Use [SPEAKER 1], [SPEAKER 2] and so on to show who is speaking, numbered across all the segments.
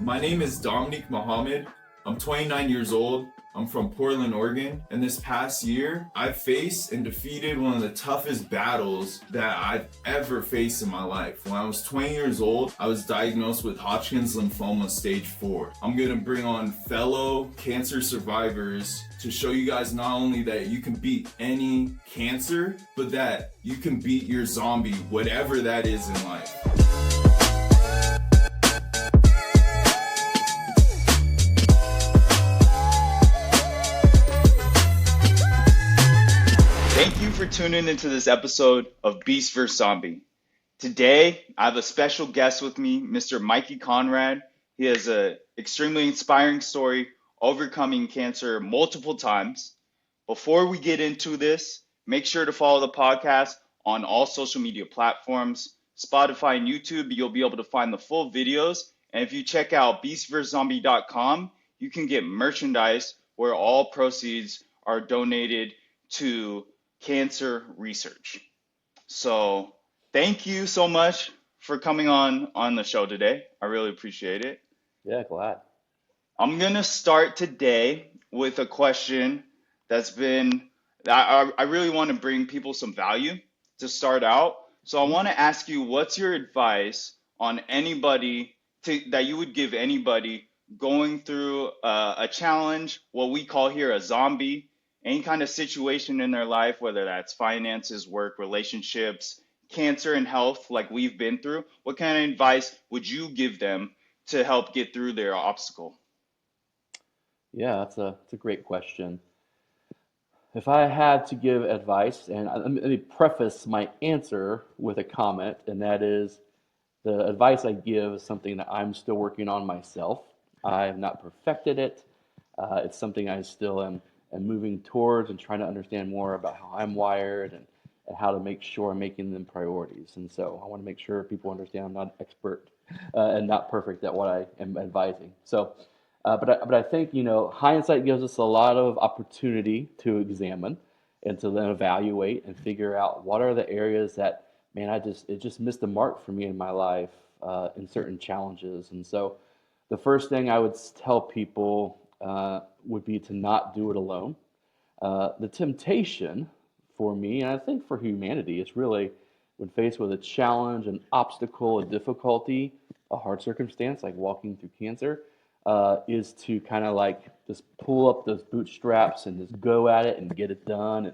[SPEAKER 1] My name is Dominique Mohammed. I'm 29 years old. I'm from Portland, Oregon, and this past year, I've faced and defeated one of the toughest battles that I've ever faced in my life. When I was 20 years old, I was diagnosed with Hodgkin's lymphoma stage 4. I'm gonna bring on fellow cancer survivors to show you guys not only that you can beat any cancer, but that you can beat your zombie, whatever that is in life.
[SPEAKER 2] Thank you for tuning into this episode of Beast vs. Zombie. Today, I have a special guest with me, Mr. Mikey Conrad. He has an extremely inspiring story, overcoming cancer multiple times. Before we get into this, make sure to follow the podcast on all social media platforms, Spotify and YouTube. You'll be able to find the full videos. And if you check out BeastvsZombie.com, you can get merchandise where all proceeds are donated to cancer research. So thank you so much for coming on the show today. I really appreciate it.
[SPEAKER 3] Yeah, glad.
[SPEAKER 2] I'm gonna start today with a question I really want to bring people some value to start out. So I want to ask you, what's your advice on that you would give anybody going through a challenge, what we call here a zombie, any kind of situation in their life, whether that's finances, work, relationships, cancer, and health, like we've been through? What kind of advice would you give them to help get through their obstacle?
[SPEAKER 3] Yeah, that's a great question. If I had to give advice, and let me preface my answer with a comment, and that is the advice I give is something that I'm still working on myself. I have not perfected it. It's something I still am moving towards and trying to understand more about how I'm wired and how to make sure I'm making them priorities. And so I want to make sure people understand I'm not an expert and not perfect at what I am advising. So, but I think, hindsight gives us a lot of opportunity to examine and to then evaluate and figure out what are the areas that, man, it just missed the mark for me in my life in certain challenges. And so the first thing I would tell people would be to not do it alone. The temptation for me, and I think for humanity, is really when faced with a challenge, an obstacle, a difficulty, a hard circumstance like walking through cancer, is to kind of like just pull up those bootstraps and just go at it and get it done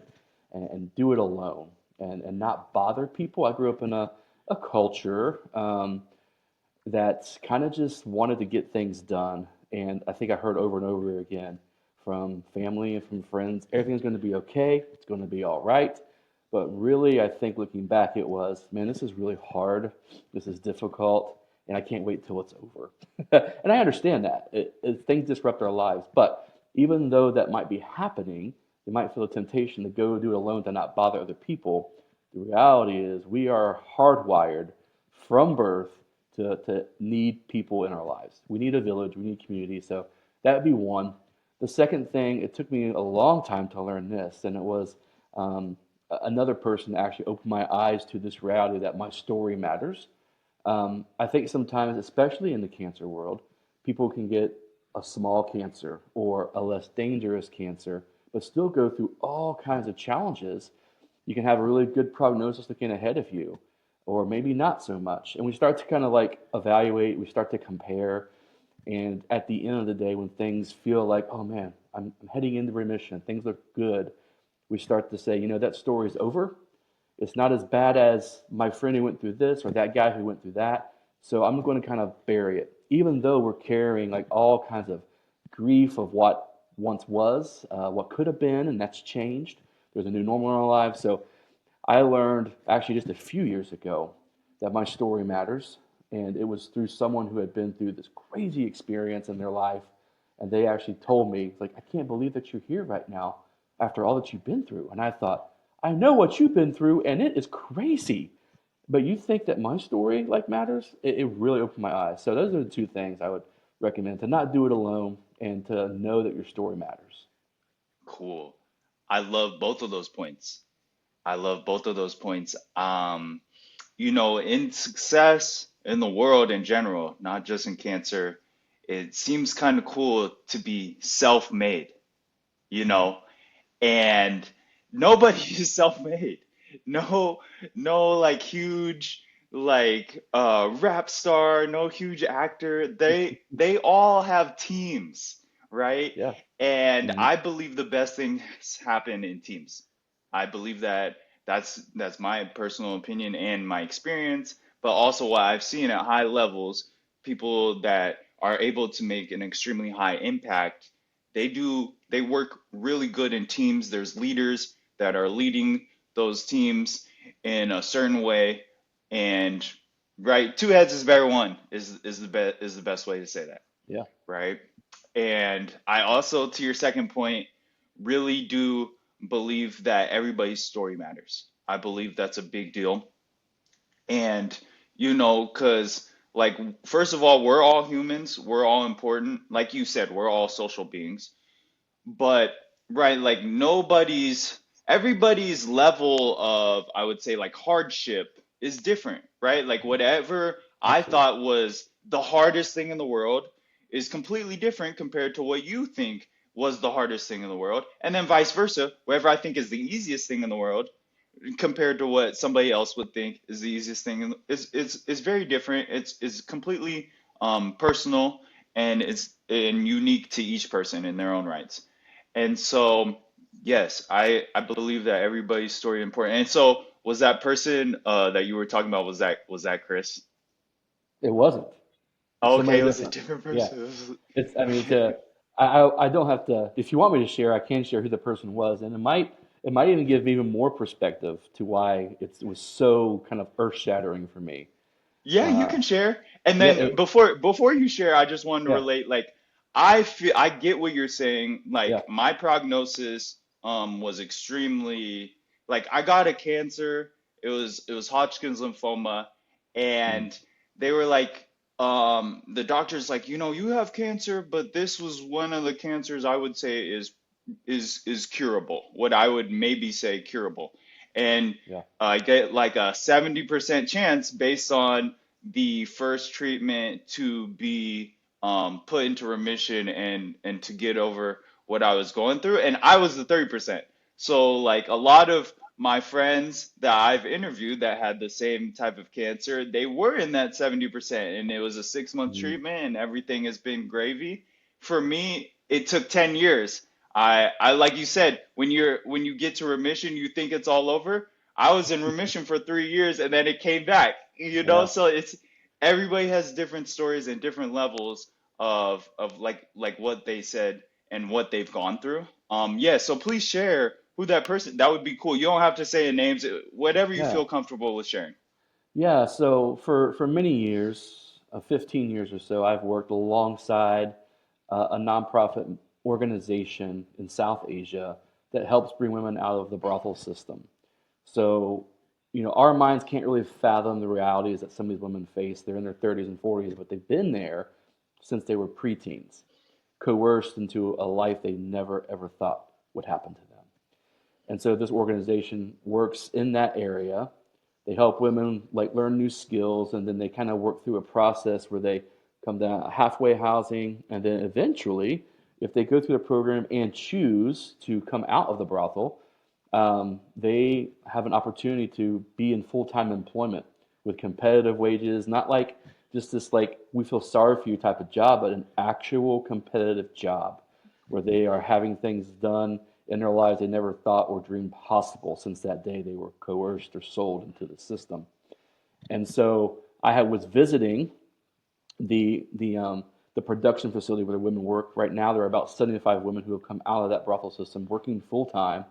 [SPEAKER 3] and do it alone and not bother people. I grew up in a culture that kind of just wanted to get things done. And I think I heard over and over again from family and from friends, everything's going to be okay, it's going to be all right. But really, I think looking back, it was, man, this is really hard, this is difficult, and I can't wait till it's over. And I understand that. Things disrupt our lives. But even though that might be happening, you might feel a temptation to go do it alone to not bother other people. The reality is we are hardwired from birth to need people in our lives. We need a village, we need community. So that would be one. The second thing, it took me a long time to learn this, and it was another person actually opened my eyes to this reality that my story matters. I think sometimes, especially in the cancer world, people can get a small cancer or a less dangerous cancer, but still go through all kinds of challenges. You can have a really good prognosis looking ahead of you, or maybe not so much. And we start to kind of like evaluate, we start to compare. And at the end of the day, when things feel like, oh man, I'm heading into remission, things look good, we start to say, that story's over. It's not as bad as my friend who went through this or that guy who went through that. So I'm going to kind of bury it, even though we're carrying like all kinds of grief of what once was, what could have been, and that's changed. There's a new normal in our lives. So I learned actually just a few years ago that my story matters. And it was through someone who had been through this crazy experience in their life. And they actually told me, like, I can't believe that you're here right now after all that you've been through. And I thought, I know what you've been through, and it is crazy. But you think that my story like matters? It really opened my eyes. So those are the two things I would recommend: to not do it alone and to know that your story matters.
[SPEAKER 2] Cool. I love both of those points. I love both of those points. In success in the world in general, not just in cancer, it seems kind of cool to be self-made, you know, and nobody is self-made. No, no, like huge, like rap star, no huge actor. They all have teams, right?
[SPEAKER 3] Yeah.
[SPEAKER 2] And
[SPEAKER 3] Hmm.
[SPEAKER 2] I believe the best things happen in teams. I believe that that's my personal opinion and my experience, but also what I've seen at high levels, people that are able to make an extremely high impact, they work really good in teams. There's leaders that are leading those teams in a certain way, and right, two heads is better one is the best way to say that,
[SPEAKER 3] Yeah.
[SPEAKER 2] right? And I also, to your second point, really do believe that everybody's story matters. I believe that's a big deal. And, because, like, first of all, we're all humans, we're all important. Like you said, we're all social beings. But, right, like, everybody's level of, I would say, like, hardship is different, right? Like, whatever I
[SPEAKER 3] Absolutely.
[SPEAKER 2] thought was the hardest thing in the world is completely different compared to what you think was the hardest thing in the world. And then vice versa, whatever I think is the easiest thing in the world compared to what somebody else would think is the easiest thing is very different. It's completely personal, and it's and unique to each person in their own rights. And so, yes, I believe that everybody's story is important. And so, was that person that you were talking about, was that Chris?
[SPEAKER 3] It wasn't. It's
[SPEAKER 2] Okay,
[SPEAKER 3] somebody
[SPEAKER 2] it was a
[SPEAKER 3] different.
[SPEAKER 2] different
[SPEAKER 3] Yeah.
[SPEAKER 2] person.
[SPEAKER 3] It's, I mean, I don't have to, if you want me to share, I can share who the person was. And it might even give even more perspective to why it was so kind of earth shattering for me.
[SPEAKER 2] Yeah, you
[SPEAKER 3] Uh,
[SPEAKER 2] can share. And
[SPEAKER 3] yeah.
[SPEAKER 2] then before you share, I just wanted to
[SPEAKER 3] Yeah.
[SPEAKER 2] relate, like, I get what you're saying.
[SPEAKER 3] Yeah.
[SPEAKER 2] Like, my prognosis was extremely, like, I got a cancer. It was Hodgkin's lymphoma,
[SPEAKER 3] Mm,
[SPEAKER 2] and they were like, the doctor's like, you have cancer, but this was one of the cancers I would say is curable. What I would maybe say curable. And
[SPEAKER 3] yeah.
[SPEAKER 2] I get like a 70% chance based on the first treatment to be put into remission and to get over what I was going through. And I was the 30%. So, like, a lot of my friends that I've interviewed that had the same type of cancer, they were in that 70%. And it was a 6 month
[SPEAKER 3] Mm,
[SPEAKER 2] treatment and everything has been gravy. For me, it took 10 years. I like you said, when you get to remission, you think it's all over. I was in remission for 3 years and then it came back.
[SPEAKER 3] yeah.
[SPEAKER 2] So it's everybody has different stories and different levels of like what they said and what they've gone through. Yeah, so please share who that person. That would be cool. You don't have to say names, whatever you
[SPEAKER 3] Yeah.
[SPEAKER 2] feel comfortable with sharing.
[SPEAKER 3] Yeah. So for many years, 15 years or so, I've worked alongside a nonprofit organization in South Asia that helps bring women out of the brothel system. So, our minds can't really fathom the realities that some of these women face. They're in their 30s and 40s, but they've been there since they were preteens, coerced into a life they never ever thought would happen to them. And so this organization works in that area. They help women like learn new skills, and then they kind of work through a process where they come down halfway housing, and then eventually, if they go through the program and choose to come out of the brothel, they have an opportunity to be in full-time employment with competitive wages, not like just this like we feel sorry for you type of job, but an actual competitive job where they are having things done in their lives they never thought or dreamed possible since that day they were coerced or sold into the system. And so was visiting the production facility where the women work. Right now, there are about 75 women who have come out of that brothel system working full time,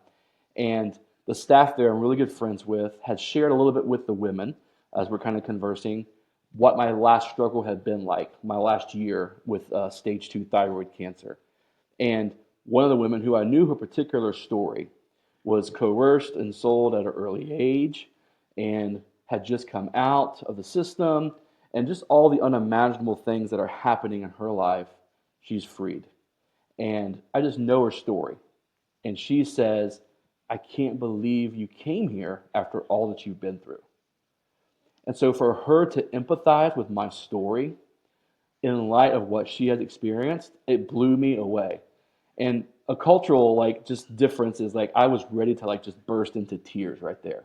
[SPEAKER 3] and the staff there I'm really good friends with had shared a little bit with the women as we're kind of conversing what my last struggle had been like, my last year with stage 2 thyroid cancer. And one of the women who I knew her particular story was coerced and sold at an early age and had just come out of the system and just all the unimaginable things that are happening in her life, she's freed. And I just know her story. And she says, I can't believe you came here after all that you've been through. And so for her to empathize with my story in light of what she has experienced, it blew me away. And a cultural like just difference is like I was ready to like just burst into tears right there.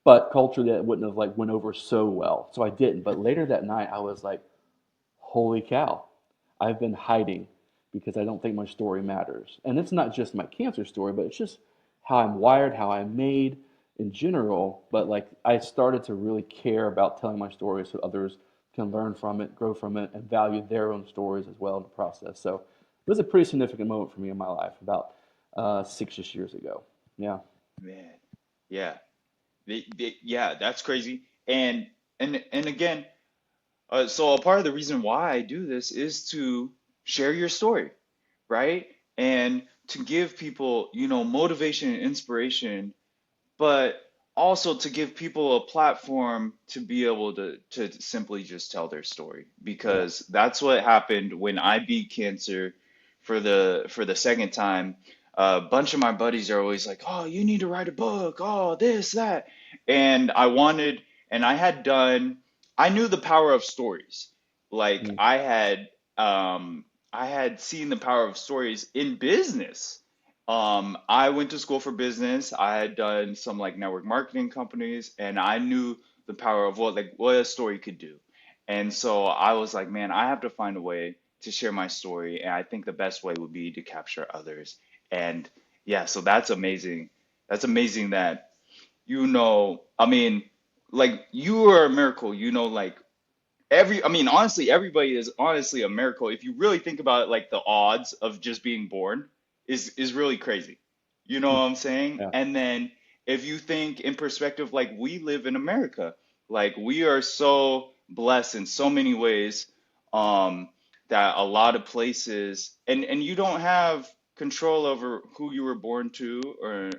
[SPEAKER 3] But culturally that wouldn't have like went over so well. So I didn't. But later that night I was like, holy cow, I've been hiding because I don't think my story matters. And it's not just my cancer story, but it's just how I'm wired, how I'm made in general. But like I started to really care about telling my story so others can learn from it, grow from it, and value their own stories as well in the process. So it was a pretty significant moment for me in my life about 6-ish years ago. Yeah.
[SPEAKER 2] Man, yeah, yeah, that's crazy. And again, so a part of the reason why I do this is to share your story, right? And to give people, motivation and inspiration, but also to give people a platform to be able to simply just tell their story,
[SPEAKER 3] Yeah.
[SPEAKER 2] because that's what happened when I beat cancer for the second time. A bunch of my buddies are always like, "Oh, you need to write a book. Oh, this, that." And I had done, I knew the power of stories. Like
[SPEAKER 3] Mm.
[SPEAKER 2] I had seen the power of stories in business. I went to school for business. I had done some like network marketing companies, and I knew the power of what a story could do. And so I was like, man, I have to find a way to share my story, and I think the best way would be to capture others. And yeah, so that's amazing. That's amazing that I mean, like you are a miracle, like I mean, honestly, everybody is honestly a miracle. If you really think about it, like the odds of just being born is really crazy. You know
[SPEAKER 3] Mm.
[SPEAKER 2] what I'm saying?
[SPEAKER 3] Yeah.
[SPEAKER 2] And then if you think in perspective, like we live in America, like we are so blessed in so many ways, um, that a lot of places, and you don't have control over who you were born to, or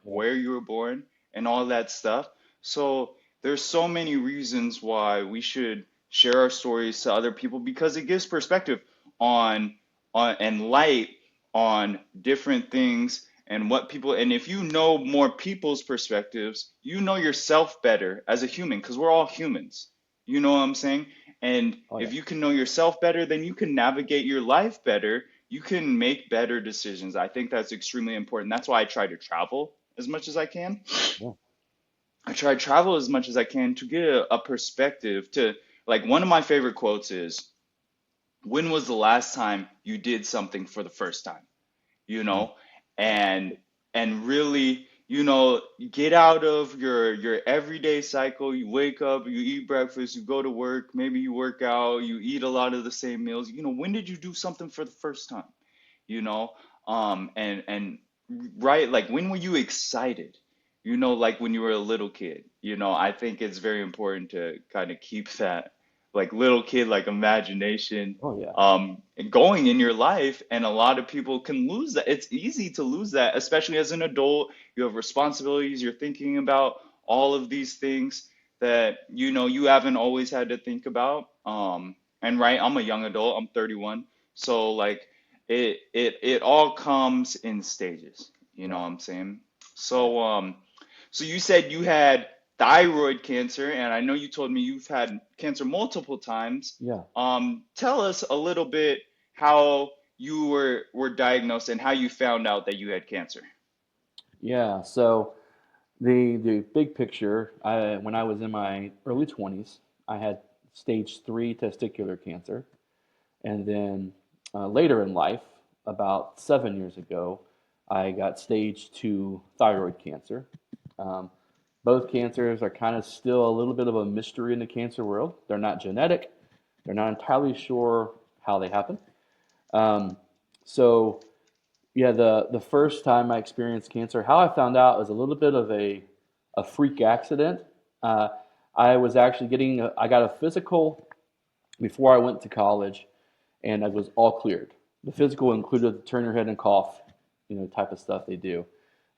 [SPEAKER 3] Yeah.
[SPEAKER 2] where you were born and all that stuff. So there's so many reasons why we should share our stories to other people, because it gives perspective on and light on different things and what people, and if you know more people's perspectives, you know yourself better as a human, because we're all humans. You know what I'm saying? And
[SPEAKER 3] Oh yeah.
[SPEAKER 2] if you can know yourself better, then you can navigate your life better. You can make better decisions. I think that's extremely important. That's why I try to travel as much as I can.
[SPEAKER 3] Yeah.
[SPEAKER 2] I try to travel as much as I can to get a perspective to, like, one of my favorite quotes is, when was the last time you did something for the first time? You
[SPEAKER 3] Mm.
[SPEAKER 2] know, and really, get out of your everyday cycle. You wake up, you eat breakfast, you go to work, maybe you work out, you eat a lot of the same meals. When did you do something for the first time? you know and right, like, when were you excited, like when you were a little kid? I think it's very important to kind of keep that, like, little kid, like, imagination
[SPEAKER 3] Oh yeah.
[SPEAKER 2] going in your life. And a lot of people can lose that. It's easy to lose that, especially as an adult. You have responsibilities, you're thinking about all of these things that you haven't always had to think about. And right, I'm a young adult, I'm 31. So, like, it all comes in stages. You know
[SPEAKER 3] Yeah.
[SPEAKER 2] what I'm saying?
[SPEAKER 3] Right.
[SPEAKER 2] So you said you had thyroid cancer, and I know you told me you've had cancer multiple times.
[SPEAKER 3] Yeah.
[SPEAKER 2] Tell us a little bit how you were diagnosed and how you found out that you had cancer.
[SPEAKER 3] Yeah. So the big picture, when I was in my early 20s, I had stage 3 testicular cancer. And then later in life, about 7 years ago, I got stage 2 thyroid cancer. Um, both cancers are kind of still a little bit of a mystery in the cancer world. They're not genetic, they're not entirely sure how they happen. Um, so, yeah, the first time I experienced cancer, how I found out was a little bit of a freak accident. Uh, I was actually I got a physical before I went to college, and I was all cleared. The physical included the turn your head and cough, type of stuff they do,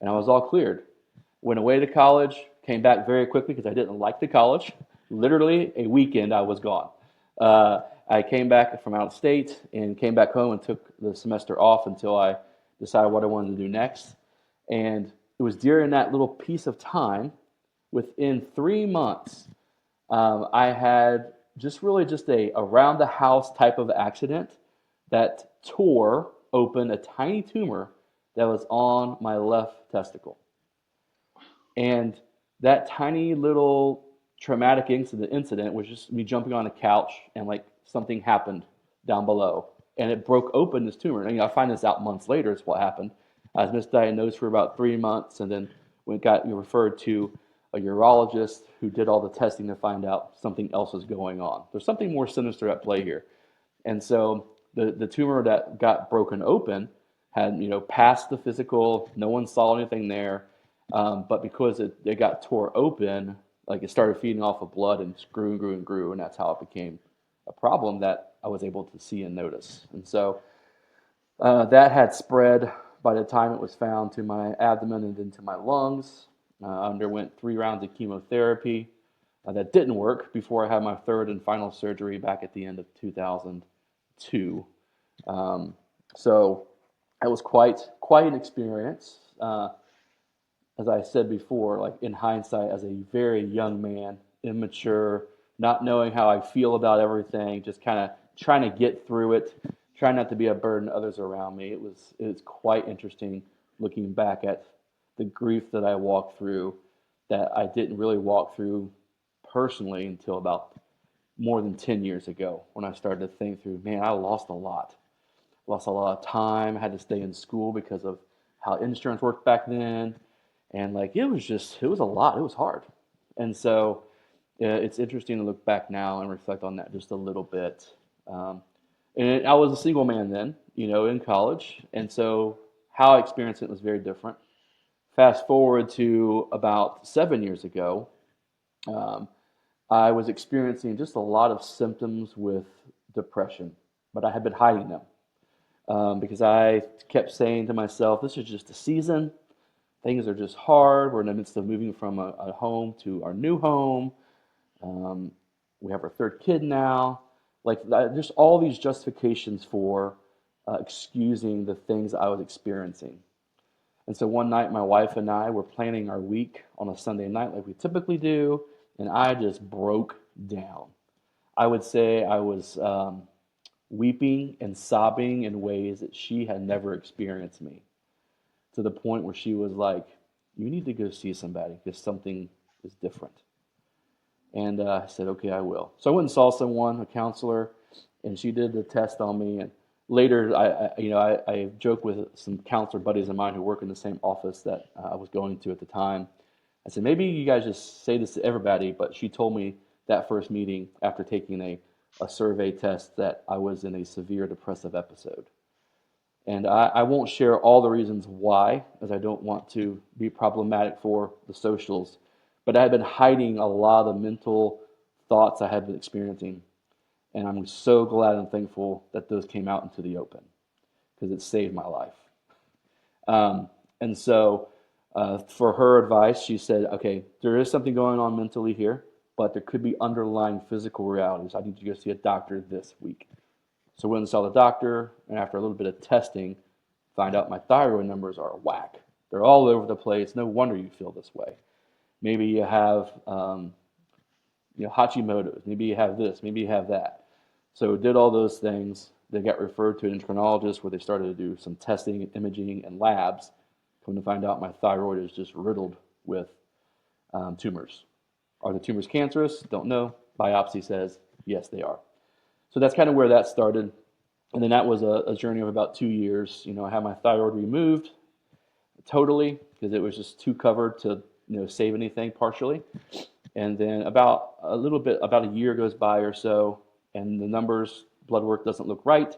[SPEAKER 3] and I was all cleared. Went away to college, came back very quickly because I didn't like the college. Literally a weekend, I was gone. I came back from out of state and came back home and took the semester off until I decided what I wanted to do next. And it was during that little piece of time, within 3 months, I had just really just a around the house type of accident that tore open a tiny tumor that was on my left testicle. And that tiny little traumatic incident was just me jumping on a couch and like something happened down below and it broke open this tumor. And I find this out months later is what happened. I was misdiagnosed for about 3 months and then we got referred to a urologist who did all the testing to find out something else was going on. There's something more sinister at play here. And so the tumor that got broken open had, passed the physical, no one saw anything there. But because it got tore open, like it started feeding off of blood and grew and grew and grew, and that's how it became a problem that I was able to see and notice. And so that had spread by the time it was found to my abdomen and into my lungs. I underwent 3 rounds of chemotherapy. That didn't work before I had my third and final surgery back at the end of 2002. So it was quite an experience. As I said before, like in hindsight, as a very young man, immature, not knowing how I feel about everything, just kind of trying to get through it, trying not to be a burden to others around me. It was quite interesting looking back at the grief that I walked through that I didn't really walk through personally until about more than 10 years ago when I started to think through, man, I lost a lot. Lost a lot of time, had to stay in school because of how insurance worked back then. And like, it was a lot. It was hard. And so it's interesting to look back now and reflect on that just a little bit. And I was a single man then, in college. And so how I experienced it was very different. Fast forward to about 7 years ago, I was experiencing just a lot of symptoms with depression, but I had been hiding them because I kept saying to myself, this is just a season. Things are just hard. We're in the midst of moving from a home to our new home. We have our third kid now. Like, there's all these justifications for excusing the things I was experiencing. And so one night, my wife and I were planning our week on a Sunday night like we typically do, and I just broke down. I would say I was weeping and sobbing in ways that she had never experienced me, to the point where she was like, you need to go see somebody because something is different. And I said, okay, I will. So I went and saw someone, a counselor, and she did the test on me. And later, I joked with some counselor buddies of mine who work in the same office that I was going to at the time. I said, maybe you guys just say this to everybody, but she told me that first meeting after taking a survey test that I was in a severe depressive episode. And I won't share all the reasons why, as I don't want to be problematic for the socials, but I had been hiding a lot of the mental thoughts I had been experiencing. And I'm so glad and thankful that those came out into the open because it saved my life. And so for her advice, she said, okay, there is something going on mentally here, but there could be underlying physical realities. I need to go see a doctor this week. So I went and saw the doctor, and after a little bit of testing, find out my thyroid numbers are whack. They're all over the place. No wonder you feel this way. Maybe you have Hashimoto's. Maybe you have this. Maybe you have that. So did all those things. They got referred to an endocrinologist where they started to do some testing and imaging and labs. Come to find out my thyroid is just riddled with tumors. Are the tumors cancerous? Don't know. Biopsy says yes, they are. So that's kind of where that started. And then that was a journey of about 2 years. I had my thyroid removed totally because it was just too covered to save anything partially. And then about a year goes by or so, and the numbers, blood work doesn't look right.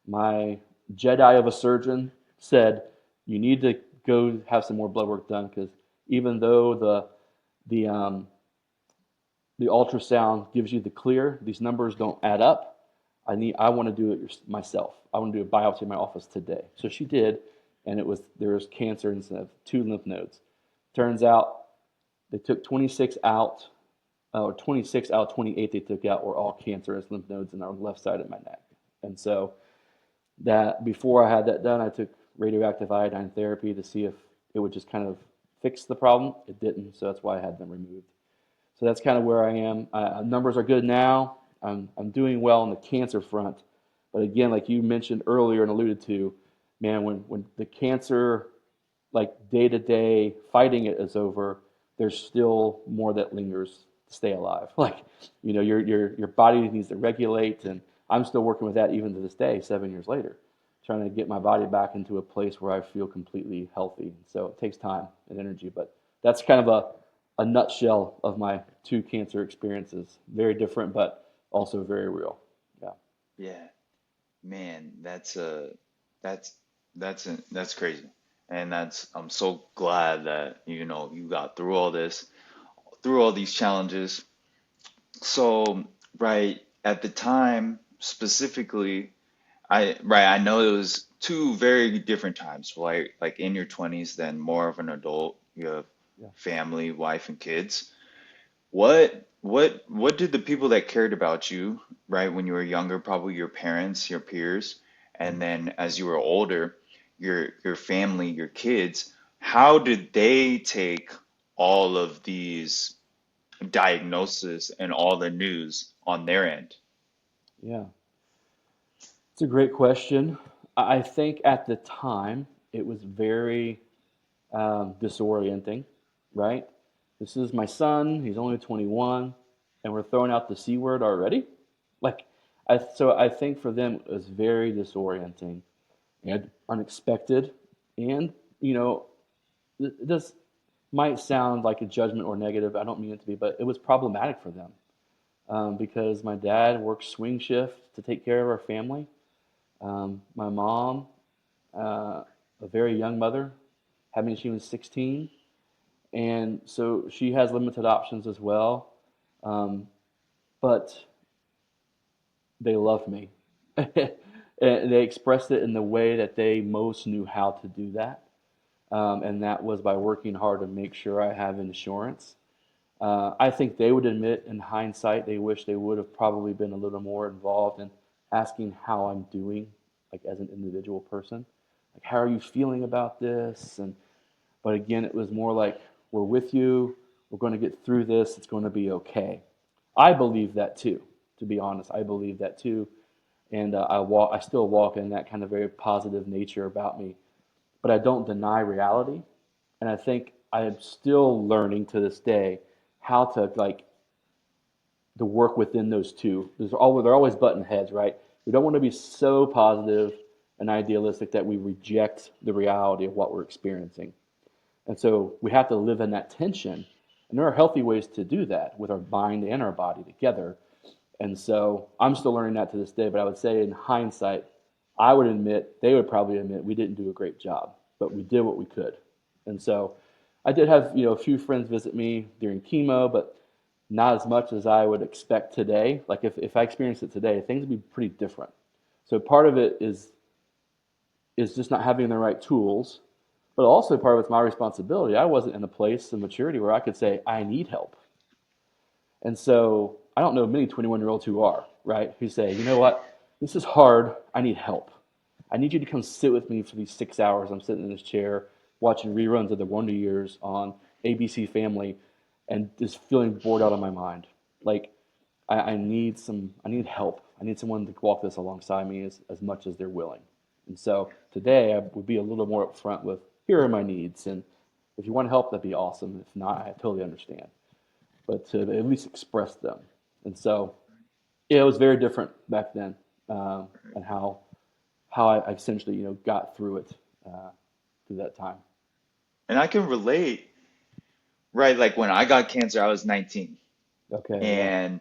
[SPEAKER 3] My Jedi of a surgeon said, you need to go have some more blood work done because even though the ultrasound gives you the clear, these numbers don't add up. I want to do it myself. I want to do a biopsy in my office today. So she did, and there was cancer instead of 2 lymph nodes. Turns out they took 26 out, or 26 out of 28 they took out were all cancerous lymph nodes in our left side of my neck. And so that before I had that done, I took radioactive iodine therapy to see if it would just kind of fix the problem. It didn't, so that's why I had them removed. So that's kind of where I am. Numbers are good now. I'm doing well on the cancer front. But again, like you mentioned earlier and alluded to, man, when the cancer, like day to day fighting it is over, there's still more that lingers to stay alive. Like, your body needs to regulate, and I'm still working with that even to this day, 7 years later, trying to get my body back into a place where I feel completely healthy. So it takes time and energy, but that's kind of a nutshell of my two cancer experiences. Very different, but also very real. Yeah.
[SPEAKER 2] Yeah, man, that's that's crazy. And that's I'm so glad that you got through all this, through all these challenges. So, right at the time specifically, I know it was two very different times, right? Like in your 20s, then more of an adult, you have
[SPEAKER 3] Yeah.
[SPEAKER 2] family, wife, and kids. What did the people that cared about you, right, when you were younger, probably your parents, your peers, and then as you were older, your family, your kids, how did they take all of these diagnoses and all the news on their end?
[SPEAKER 3] Yeah. It's a great question. I think at the time it was very disorienting, right? This is my son. He's only 21, and we're throwing out the C word already. Like, so I think for them it was very disorienting and unexpected, and you know, this might sound like a judgment or negative. I don't mean it to be, but it was problematic for them because my dad worked swing shift to take care of our family. My mom, a very young mother, had me when she was 16, and so she has limited options as well. Um, but they loved me, and they expressed it in the way that they most knew how to do that, and that was by working hard to make sure I have insurance. I think they would admit in hindsight they wish they would have probably been a little more involved in asking how I'm doing, like as an individual person. Like, how are you feeling about this? But again, it was more like, we're with you. We're going to get through this. It's going to be okay. I believe that too, to be honest. I believe that too. And I still walk in that kind of very positive nature about me. But I don't deny reality. And I think I am still learning to this day how to work within those two. They're always button heads, right? We don't want to be so positive and idealistic that we reject the reality of what we're experiencing. And so we have to live in that tension. And there are healthy ways to do that with our mind and our body together. And so I'm still learning that to this day. But I would say in hindsight, I would admit, they would probably admit we didn't do a great job, but we did what we could. And so I did have, a few friends visit me during chemo, but not as much as I would expect today. Like if I experienced it today, things would be pretty different. So part of it is just not having the right tools, but also part of it's my responsibility. I wasn't in a place of maturity where I could say, I need help. And so I don't know many 21-year-olds who are, right? Who say, you know what, this is hard. I need help. I need you to come sit with me for these 6 hours. I'm sitting in this chair watching reruns of the Wonder Years on ABC Family and just feeling bored out of my mind. Like, I need help. I need someone to walk this alongside me as much as they're willing. And so today I would be a little more upfront with, here are my needs. And if you want to help, that'd be awesome. If not, I totally understand. But to at least express them. And so, yeah, it was very different back then, and how I essentially, got through it through that time.
[SPEAKER 2] And I can relate, right? Like when I got cancer, I was 19.
[SPEAKER 3] Okay, yeah,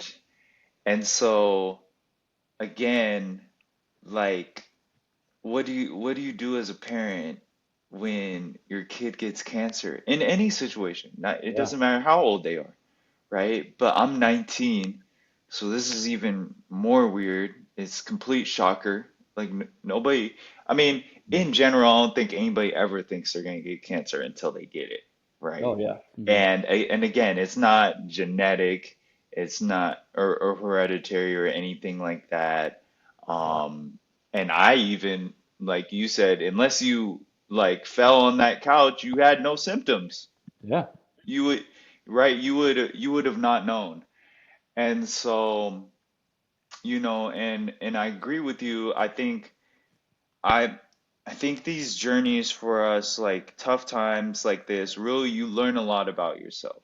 [SPEAKER 2] And so again, like what do you do as a parent when your kid gets cancer in any situation? Not, it
[SPEAKER 3] yeah,
[SPEAKER 2] doesn't matter how old they are, right? But I'm 19, so this is even more weird. It's complete shocker. Like nobody, I mean, in general, I don't think anybody ever thinks they're going to get cancer until they get it,
[SPEAKER 3] oh
[SPEAKER 2] right?
[SPEAKER 3] yeah, hmm
[SPEAKER 2] And again, it's not genetic, it's not or hereditary or anything like that.
[SPEAKER 3] yeah,
[SPEAKER 2] Um, and I even, like you said, unless you like fell on that couch, you had no symptoms.
[SPEAKER 3] yeah,
[SPEAKER 2] You would, right? You would have not known. And so, and I agree with you. I I think these journeys for us, like tough times like this, really you learn a lot about yourself.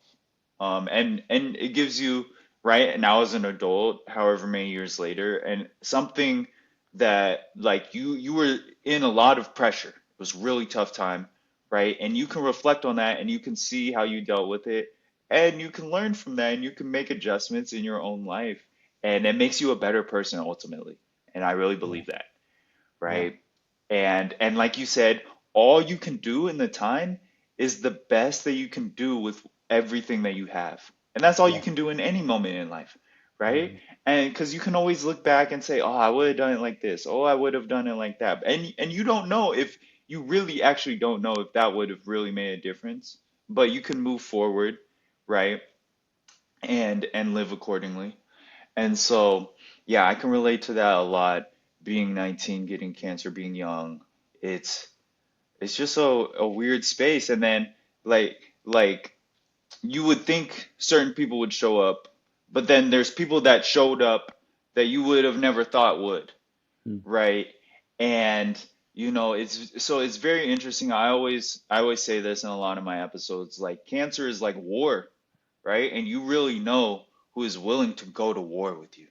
[SPEAKER 2] And it gives you, right now as an adult, however many years later, and something that like you were in a lot of pressure. It was a really tough time, right? And you can reflect on that and you can see how you dealt with it and you can learn from that and you can make adjustments in your own life. And it makes you a better person ultimately. And I really
[SPEAKER 3] Yeah.
[SPEAKER 2] believe that,
[SPEAKER 3] Yeah.
[SPEAKER 2] right? And like you said, all you can do in the time is the best that you can do with everything that you have. And that's all you
[SPEAKER 3] Yeah.
[SPEAKER 2] can do in any moment in life, right?
[SPEAKER 3] Mhm.
[SPEAKER 2] And because you can always look back and say, "Oh, I would have done it like this. Oh, I would have done it like that." And you don't know if you really actually don't know if that would have really made a difference, but you can move forward, right? And live accordingly. And so, yeah, I can relate to that a lot. Being 19, getting cancer, being young, it's it's just a weird space. And then like you would think certain people would show up, but then there's people that showed up that you would have never thought would,
[SPEAKER 3] Mm.
[SPEAKER 2] right? And it's very interesting. I always say this in a lot of my episodes, like cancer is like war, right? And you really know who is willing to go to war with you,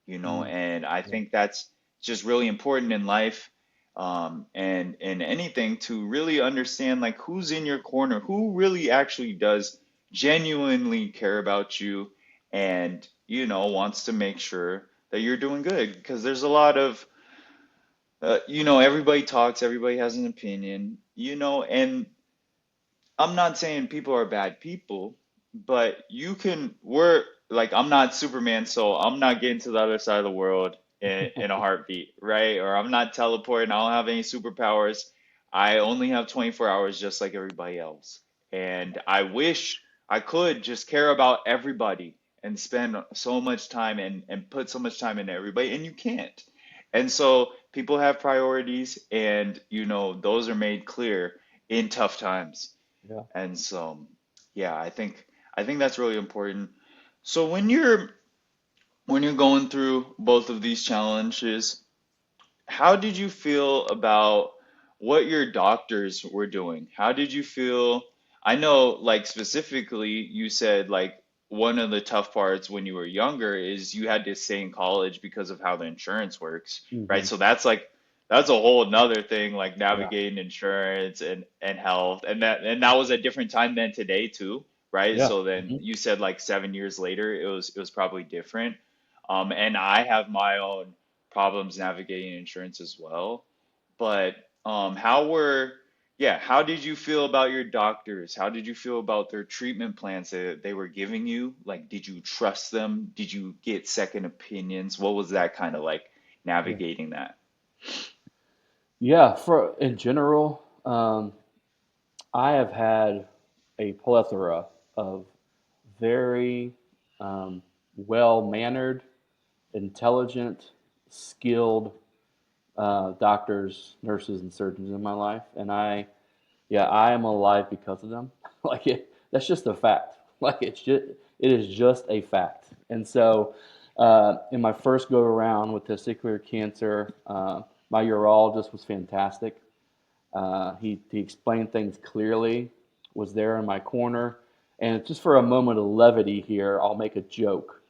[SPEAKER 3] Mm.
[SPEAKER 2] and I
[SPEAKER 3] Yeah.
[SPEAKER 2] think that's just really important in life, and in anything to really understand like who's in your corner, who really actually does genuinely care about you and wants to make sure that you're doing good because there's a lot of everybody talks, everybody has an opinion, and I'm not saying people are bad people, but we're like, I'm not Superman, so I'm not getting to the other side of the world in a heartbeat, right? Or I'm not teleporting, I don't have any superpowers. I only have 24 hours just like everybody else. And I wish I could just care about everybody and spend so much time and put so much time into everybody, and you can't. And so people have priorities, and those are made clear in tough times.
[SPEAKER 3] Yeah.
[SPEAKER 2] And so, yeah, I think that's really important. So when you're going through both of these challenges, how did you feel about what your doctors were doing? How did you feel? I know, like specifically, you said like one of the tough parts when you were younger is you had to stay in college because of how the insurance works, right?
[SPEAKER 3] Hmm.
[SPEAKER 2] So that's a whole nother thing, like
[SPEAKER 3] Yeah.
[SPEAKER 2] navigating insurance and health, and that was a different time than today too, right?
[SPEAKER 3] Yeah.
[SPEAKER 2] So then
[SPEAKER 3] Hmm.
[SPEAKER 2] you said like 7 years later, it was probably different. And I have my own problems navigating insurance as well. But how did you feel about your doctors? How did you feel about their treatment plans that they were giving you? Like, did you trust them? Did you get second opinions? What was that kind of like
[SPEAKER 3] Yeah.
[SPEAKER 2] navigating that?
[SPEAKER 3] Yeah. For in general, I have had a plethora of very well mannered, intelligent, skilled doctors, nurses, and surgeons in my life, and yeah, I am alive because of them. That's just a fact. It is just a fact. And so, in my first go around with testicular cancer, my urologist was fantastic. He explained things clearly, was there in my corner. And just for a moment of levity here, I'll make a joke.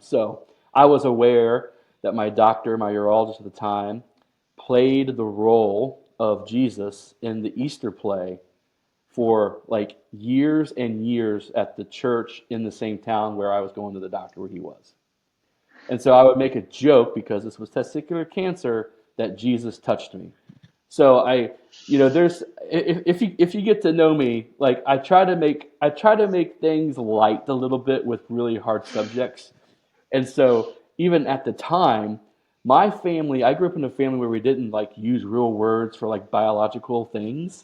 [SPEAKER 3] So I was aware that my doctor, my urologist at the time, played the role of Jesus in the Easter play for like years and years at the church in the same town where I was going to the doctor where he was. And so I would make a joke because this was testicular cancer that Jesus touched me. So there's if you get to know me, like I try to make things light a little bit with really hard subjects. And so even at the time, my family, I grew up in a family where we didn't like use real words for like biological things.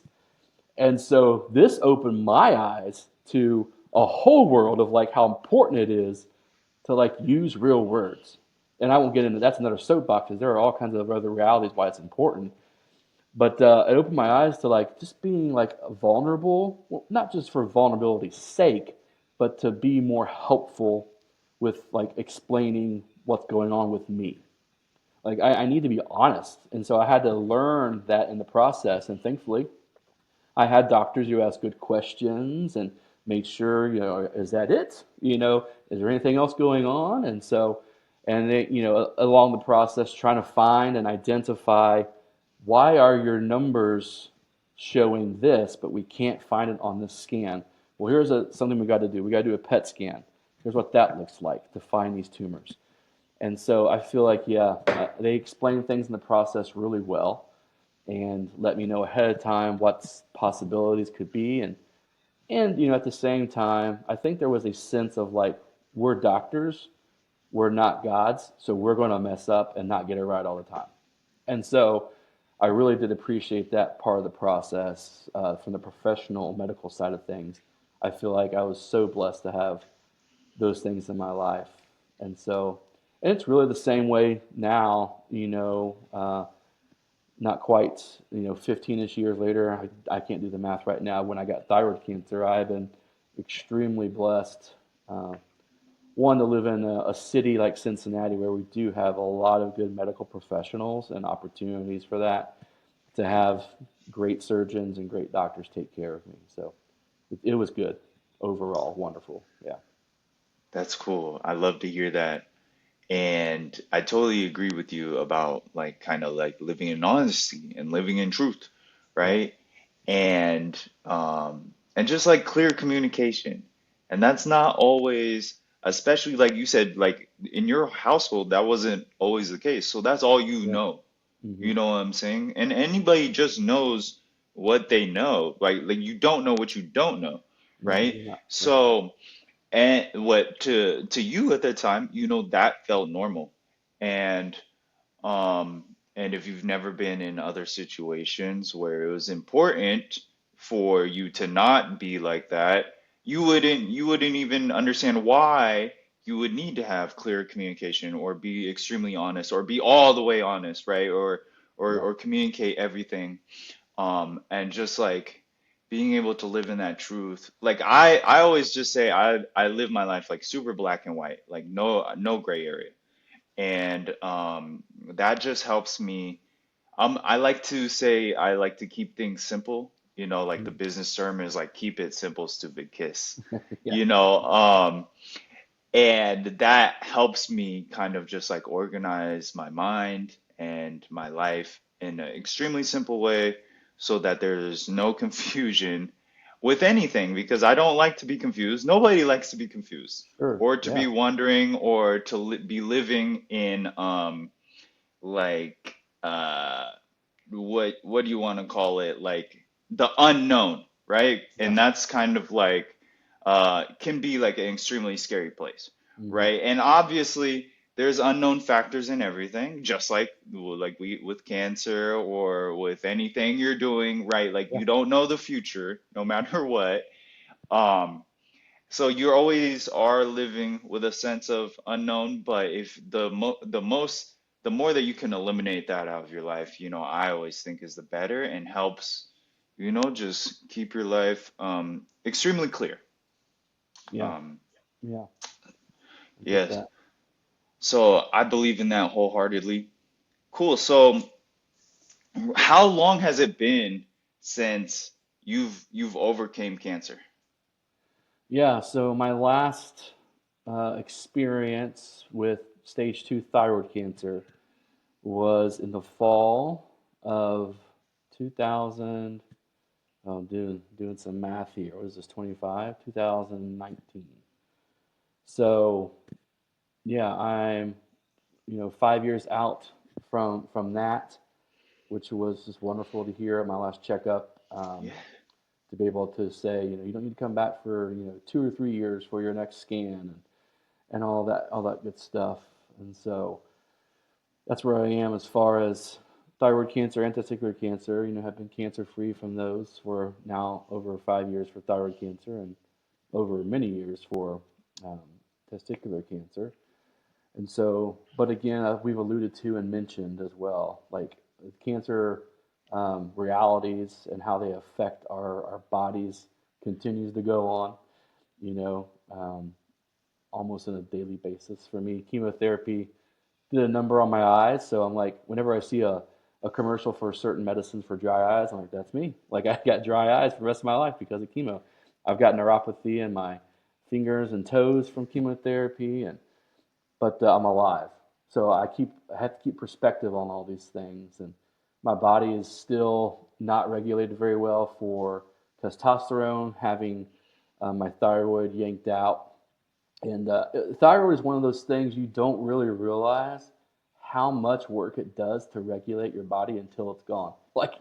[SPEAKER 3] And so this opened my eyes to a whole world of like how important it is to like use real words. And I won't get into that's another soapbox because there are all kinds of other realities why it's important. But it opened my eyes to like just being like vulnerable, well, not just for vulnerability's sake, but to be more helpful with like explaining what's going on with me. Like I need to be honest. And so I had to learn that in the process. And thankfully, I had doctors who asked good questions and made sure, is that it? Is there anything else going on? And so, and they, along the process, trying to find and identify why are your numbers showing this, but we can't find it on this scan. Well, here's something we got to do. We got to do a PET scan. Here's what that looks like to find these tumors. And so I feel like, they explain things in the process really well and let me know ahead of time what possibilities could be. And at the same time, I think there was a sense of like, we're doctors, we're not gods, so we're going to mess up and not get it right all the time. And so I really did appreciate that part of the process from the professional medical side of things. I feel like I was so blessed to have those things in my life. And so, and it's really the same way now, not quite, 15-ish years later. I can't do the math right now. When I got thyroid cancer, I've been extremely blessed. Uh, One, to live in a city like Cincinnati where we do have a lot of good medical professionals and opportunities for that, to have great surgeons and great doctors take care of me. So it was good overall, wonderful. Yeah.
[SPEAKER 2] That's cool. I love to hear that. And I totally agree with you about like kind of like living in honesty and living in truth,
[SPEAKER 3] Yeah.
[SPEAKER 2] right? And just like clear communication. And that's not always, especially like you said, like in your household, that wasn't always the case. So that's all you
[SPEAKER 3] Yeah.
[SPEAKER 2] know.
[SPEAKER 3] Hmm.
[SPEAKER 2] You know what I'm saying? And anybody just knows what they know. Like you don't know what you don't know,
[SPEAKER 3] No,
[SPEAKER 2] right?
[SPEAKER 3] you're not. Yeah.
[SPEAKER 2] So and what to you at the time, that felt normal. And um and if you've never been in other situations where it was important for you to not be like that, you wouldn't even understand why you would need to have clear communication or be extremely honest or be all the way honest, right?
[SPEAKER 3] Yeah.
[SPEAKER 2] Or communicate everything, and just like being able to live in that truth. Like I always just say I live my life like super black and white, like no gray area. And that just helps me. I like to say I like to keep things simple. Like the
[SPEAKER 3] Mm.
[SPEAKER 2] business term is like keep it simple, stupid kiss.
[SPEAKER 3] Yeah.
[SPEAKER 2] You know, um, and that helps me kind of just like organize my mind and my life in an extremely simple way so that there's no confusion with anything because I don't like to be confused. Nobody likes to be confused
[SPEAKER 3] Sure.
[SPEAKER 2] or to
[SPEAKER 3] Yeah.
[SPEAKER 2] be wondering or to be living in like what do you want to call it, like the unknown, right?
[SPEAKER 3] Yeah.
[SPEAKER 2] And that's kind of like can be like an extremely scary place,
[SPEAKER 3] Hmm.
[SPEAKER 2] right? And obviously there's unknown factors in everything, just like we with cancer or with anything you're doing, right? Like
[SPEAKER 3] Yeah.
[SPEAKER 2] you don't know the future no matter what. um so you always are living with a sense of unknown, but if the more that you can eliminate that out of your life, I always think is the better and helps, just keep your life extremely clear.
[SPEAKER 3] Yeah.
[SPEAKER 2] Um,
[SPEAKER 3] Yeah. I get
[SPEAKER 2] yes.
[SPEAKER 3] that.
[SPEAKER 2] So I believe in that wholeheartedly. Cool. So how long has it been since you've overcame cancer?
[SPEAKER 3] Yeah. So my last experience with stage 2 thyroid cancer was in the fall of 2000. Oh, doing some math here. What is this? 25? 2019. So yeah, I'm 5 years out from that, which was just wonderful to hear at my last checkup.
[SPEAKER 2] Yeah.
[SPEAKER 3] To be able to say, you don't need to come back for 2 or 3 years for your next scan and all that good stuff. And so that's where I am as far as thyroid cancer and testicular cancer. Have been cancer free from those for now over 5 years for thyroid cancer and over many years for um, testicular cancer. And so, but again, we've alluded to and mentioned as well, like cancer realities and how they affect our bodies continues to go on. You know, um, almost on a daily basis for me. Chemotherapy did a number on my eyes, so I'm like, whenever I see a commercial for certain medicines for dry eyes, I'm like, that's me. Like I got dry eyes for the rest of my life because of chemo. I've got neuropathy in my fingers and toes from chemotherapy, and but I'm alive. So I have to keep perspective on all these things, and my body is still not regulated very well for testosterone, having my thyroid yanked out, and thyroid is one of those things you don't really realize how much work it does to regulate your body until it's gone. Like,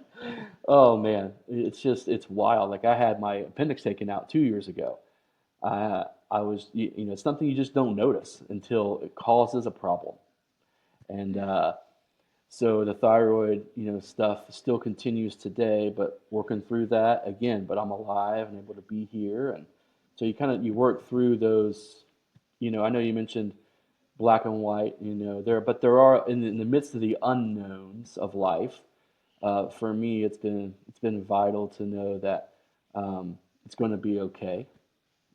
[SPEAKER 3] oh man, it's wild. Like I had my appendix taken out 2 years ago. I was, it's something you just don't notice until it causes a problem. And so the thyroid, stuff still continues today, but working through that again. But I'm alive and able to be here, and so you work through those. I know you mentioned black and white. But there are in the midst of the unknowns of life. For me, it's been vital to know that it's going to be okay.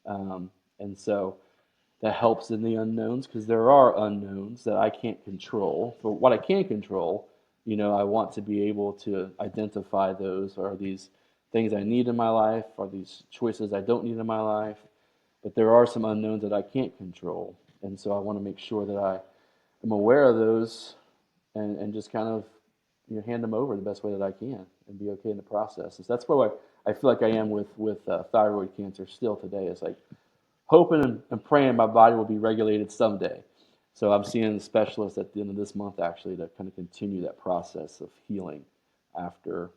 [SPEAKER 3] And so that helps in the unknowns because there are unknowns that I can't control. For what I can control, I want to be able to identify those. Are these things I need in my life? Are these choices I don't need in my life? But there are some unknowns that I can't control. And so I want to make sure that I am aware of those and just kind of hand them over the best way that I can and be okay in the process. And so that's where I feel like I am with thyroid cancer still today. It's like hoping and praying my body will be regulated someday. So I'm seeing a specialist at the end of this month actually to kind of continue that process of healing after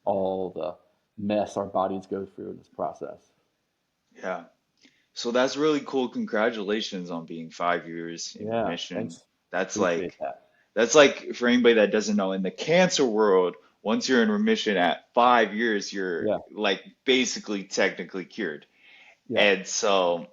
[SPEAKER 3] all the mess our bodies go through in this process.
[SPEAKER 2] Yeah. So that's really cool. Congratulations on being 5 years in
[SPEAKER 3] Yeah,
[SPEAKER 2] remission.
[SPEAKER 3] thanks.
[SPEAKER 2] That's
[SPEAKER 3] Appreciate
[SPEAKER 2] like
[SPEAKER 3] that.
[SPEAKER 2] that's like for anybody that doesn't know, in the cancer world, once you're in remission at 5 years, you're
[SPEAKER 3] Yeah,
[SPEAKER 2] like basically technically cured.
[SPEAKER 3] yeah.
[SPEAKER 2] And so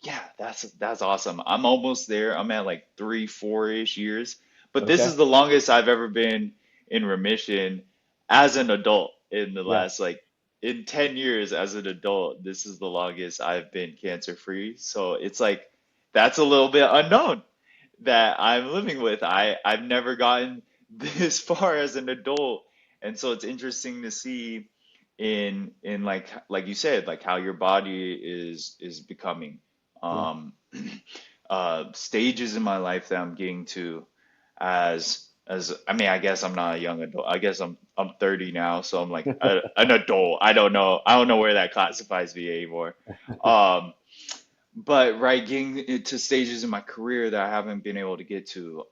[SPEAKER 2] yeah, that's awesome. I'm almost there. I'm at like 3, 4-ish years. But this
[SPEAKER 3] Okay.
[SPEAKER 2] is the longest I've ever been in remission as an adult in the
[SPEAKER 3] Yeah.
[SPEAKER 2] last like in 10 years as an adult. This is the longest I've been cancer free. So it's like that's a little bit unknown that I'm living with. I've never gotten this far as an adult. And so it's interesting to see in like you said, like how your body is becoming
[SPEAKER 3] Yeah.
[SPEAKER 2] um stages in my life that I'm getting to as I mean, I guess I'm not a young adult. I guess I'm 30 now, so I'm like an adult. I don't know where that classifies me anymore. Um but right, getting into stages in my career that I haven't been able to get to,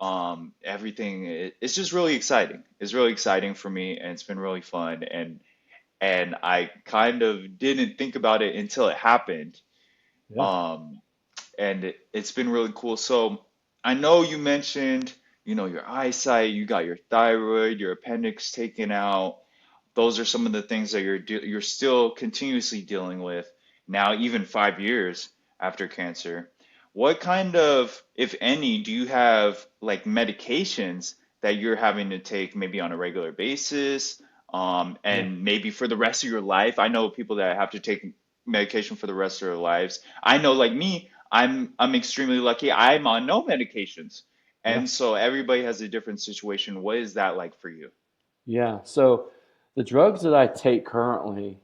[SPEAKER 2] everything it's just really exciting. It's really exciting for me, and it's been really fun. And I kind of didn't think about it until it happened.
[SPEAKER 3] Yeah.
[SPEAKER 2] Um, and it's been really cool. So I know you mentioned, your eyesight, you got your thyroid, your appendix taken out. Those are some of the things that you're still continuously dealing with now, even 5 years after cancer. What kind of, if any, do you have like medications that you're having to take maybe on a regular basis,
[SPEAKER 3] Yeah.
[SPEAKER 2] and maybe for the rest of your life? I know people that have to take medication for the rest of their lives. I know, like me, I'm extremely lucky. I'm on no medications,
[SPEAKER 3] Yeah.
[SPEAKER 2] and so everybody has a different situation. What is that like for you?
[SPEAKER 3] Yeah. So the drugs that I take currently,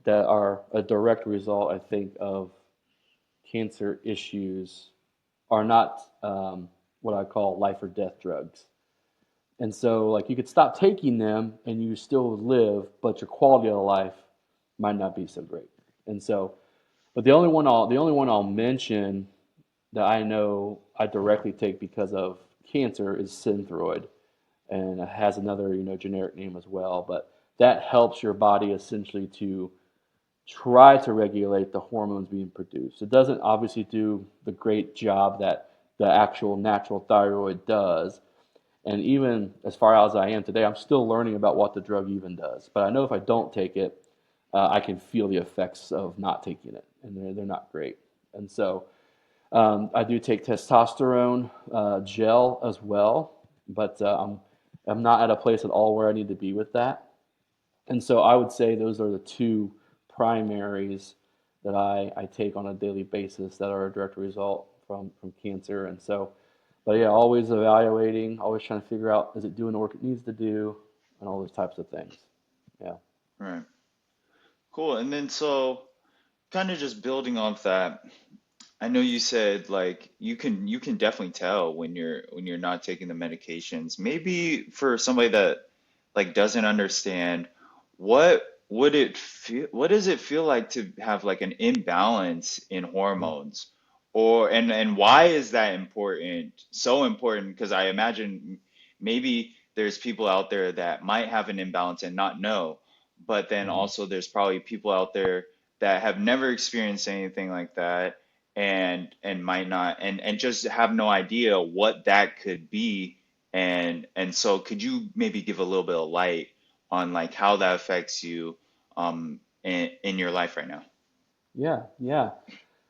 [SPEAKER 3] that are a direct result, I think, of cancer issues are not what I call life or death drugs. And so, like, you could stop taking them and you still live, but your quality of life might not be so great. And so, but the only one I'll mention that I know I directly take because of cancer is Synthroid, and it has another generic name as well. But that helps your body essentially to try to regulate the hormones being produced. It doesn't obviously do the great job that the actual natural thyroid does. And even as far as I am today, I'm still learning about what the drug even does. But I know if I don't take it, I can feel the effects of not taking it, and they're not great. And so I do take testosterone gel as well, but I'm not at a place at all where I need to be with that. And so I would say those are the two primaries that I take on a daily basis that are a direct result from cancer. And so, but yeah, always evaluating, always trying to figure out, is it doing the work it needs to do, and all those types of things. Yeah.
[SPEAKER 2] Right. Cool. And then so kind of just building off that, I know you said like you can definitely tell when you're not taking the medications. Maybe for somebody that like doesn't understand, what what does it feel like to have like an imbalance in
[SPEAKER 3] Mm.
[SPEAKER 2] hormones? Or and why is that important? So important because I imagine maybe there's people out there that might have an imbalance and not know, but then
[SPEAKER 3] Mhm.
[SPEAKER 2] also there's probably people out there that have never experienced anything like that and might not and just have no idea what that could be and so could you maybe give a little bit of light on like how that affects you in your life right now?
[SPEAKER 3] Yeah, yeah.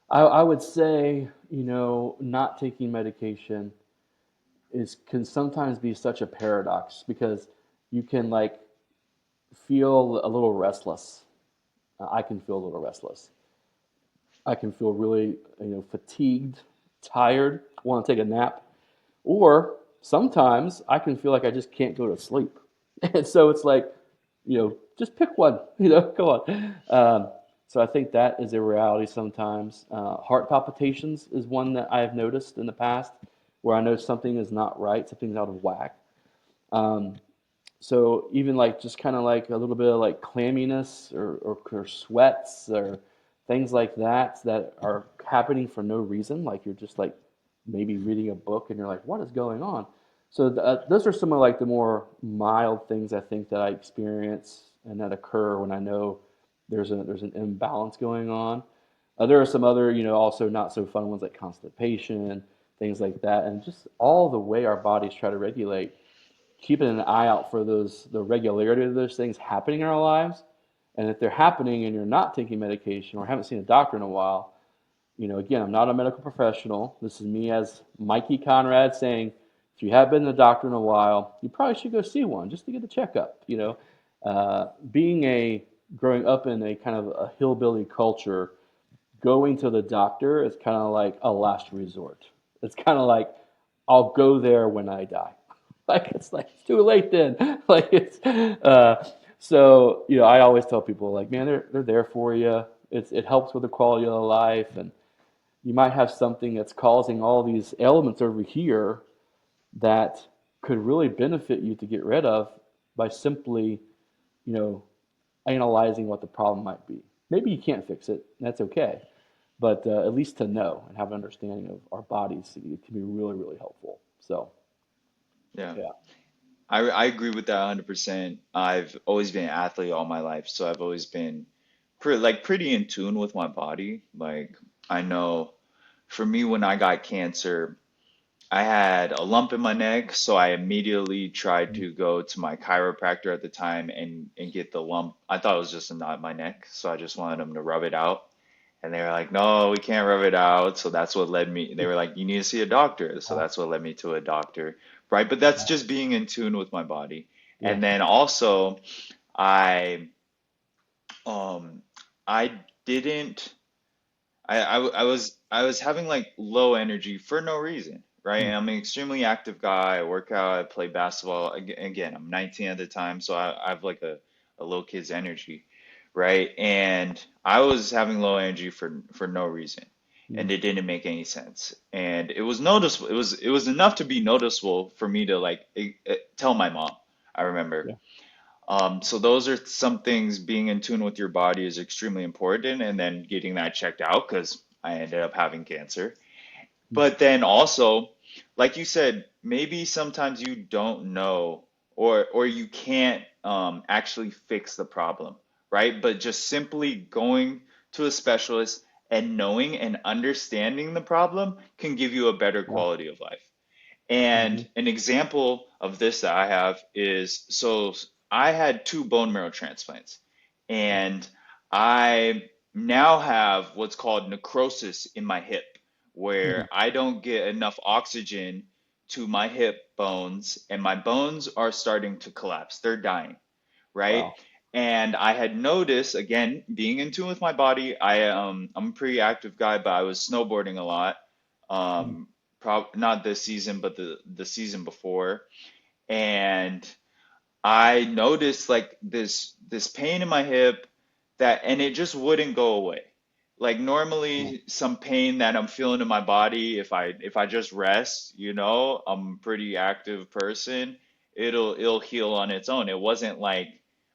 [SPEAKER 3] I would say, not taking medication is can sometimes be such a paradox because you can like feel a little restless. I can feel a little restless. I can feel really, fatigued, tired, want to take a nap, or sometimes I can feel like I just can't go to sleep. And so it's like, just pick one, come on. So I think that is a reality sometimes. Heart palpitations is one that I've noticed in the past where I know something is not right, something's out of whack. Um, so even like just kind of like a little bit of like clamminess or sweats or things like that are happening for no reason. Like you're just like maybe reading a book and you're like, what is going on? So those are some of like the more mild things I think that I experience and that occur when I know there's an imbalance going on. There are some other, also not so fun ones like constipation, things like that, and just all the way our bodies try to regulate, keeping an eye out for the regularity of those things happening in our lives. And if they're happening and you're not taking medication or haven't seen a doctor in a while, again, I'm not a medical professional. This is me as Mikey Conrad saying, if you have been to the doctor in a while, you probably should go see one just to get a checkup. Being a growing up in a kind of a hillbilly culture, going to the doctor is kind of like a last resort. It's kind of like I'll go there when I die. Like it's too late then. Like it's so I always tell people like, man, they're there for you. It helps with the quality of life, and you might have something that's causing all these elements over here that could really benefit you to get rid of by simply, you know, analyzing what the problem might be. Maybe you can't fix it. That's okay. But at least to know and have an understanding of our bodies, it can be really, really helpful. So,
[SPEAKER 2] Yeah,
[SPEAKER 3] yeah.
[SPEAKER 2] I agree with that 100%. I've always been an athlete all my life, so I've always been pretty in tune with my body. Like I know for me when I got cancer, I had a lump in my neck, so I immediately tried to go to my chiropractor at the time and get the lump. I thought it was just a knot in my neck, so I just wanted them to rub it out. And they were like, no, we can't rub it out. So that's what led me. They were like, you need to see a doctor. So
[SPEAKER 3] Uh,
[SPEAKER 2] that's what led me to a doctor, right? But that's just being in tune with my body.
[SPEAKER 3] yeah.
[SPEAKER 2] And then also, I um I didn't. I was having like low energy for no reason, right?
[SPEAKER 3] Mm.
[SPEAKER 2] And I'm an extremely active guy. I work out, I play basketball. Again, I'm 19 at the time, so I have like a little kid's energy, right? And I was having low energy for no reason,
[SPEAKER 3] Mm.
[SPEAKER 2] and it didn't make any sense. And it was noticeable. It was enough to be noticeable for me to like tell my mom. I remember.
[SPEAKER 3] Yeah.
[SPEAKER 2] So those are some things. Being in tune with your body is extremely important, and then getting that checked out because I ended up having cancer.
[SPEAKER 3] Mm.
[SPEAKER 2] But then also, like you said, maybe sometimes you don't know or you can't actually fix the problem, right? But just simply going to a specialist and knowing and understanding the problem can give you a better
[SPEAKER 3] Yeah.
[SPEAKER 2] quality of life.
[SPEAKER 3] Hmm.
[SPEAKER 2] And an example of this that I have is so I had two bone marrow transplants, and I now have what's called necrosis in my hip,
[SPEAKER 3] Hmm.
[SPEAKER 2] where I don't get enough oxygen to my hip bones, and my bones are starting to collapse. They're dying, right?
[SPEAKER 3] Wow.
[SPEAKER 2] And I had noticed, again, being in tune with my body, I'm a pretty active guy, but I was snowboarding a lot.
[SPEAKER 3] Mm.
[SPEAKER 2] Not this season, but the season before. And I noticed like this pain in my hip and it just wouldn't go away. Like
[SPEAKER 3] Yeah.
[SPEAKER 2] normally some pain that I'm feeling in my body, if I just rest, I'm a pretty active person, it'll heal on its own. It wasn't like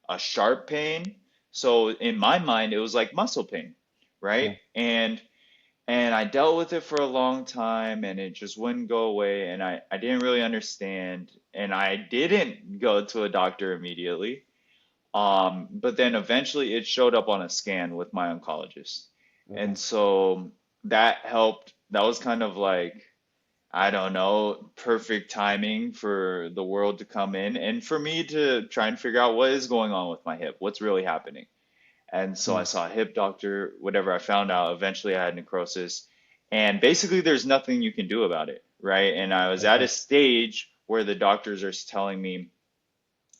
[SPEAKER 2] a sharp pain. So in my mind, it was like muscle pain, right?
[SPEAKER 3] Yeah.
[SPEAKER 2] And I dealt with it for a long time and it just wouldn't go away. And I didn't really understand. And I didn't go to a doctor immediately. But then eventually it showed up on a scan with my oncologist.
[SPEAKER 3] Okay.
[SPEAKER 2] And so that helped. That was kind of like, I don't know, perfect timing for the world to come in and for me to try and figure out what is going on with my hip, what's really happening. And so I
[SPEAKER 3] Mm.
[SPEAKER 2] saw a hip doctor, whatever. I found out eventually I had necrosis. And basically, there's nothing you can do about it, right? And I was at
[SPEAKER 3] Okay.
[SPEAKER 2] a stage where the doctors are telling me,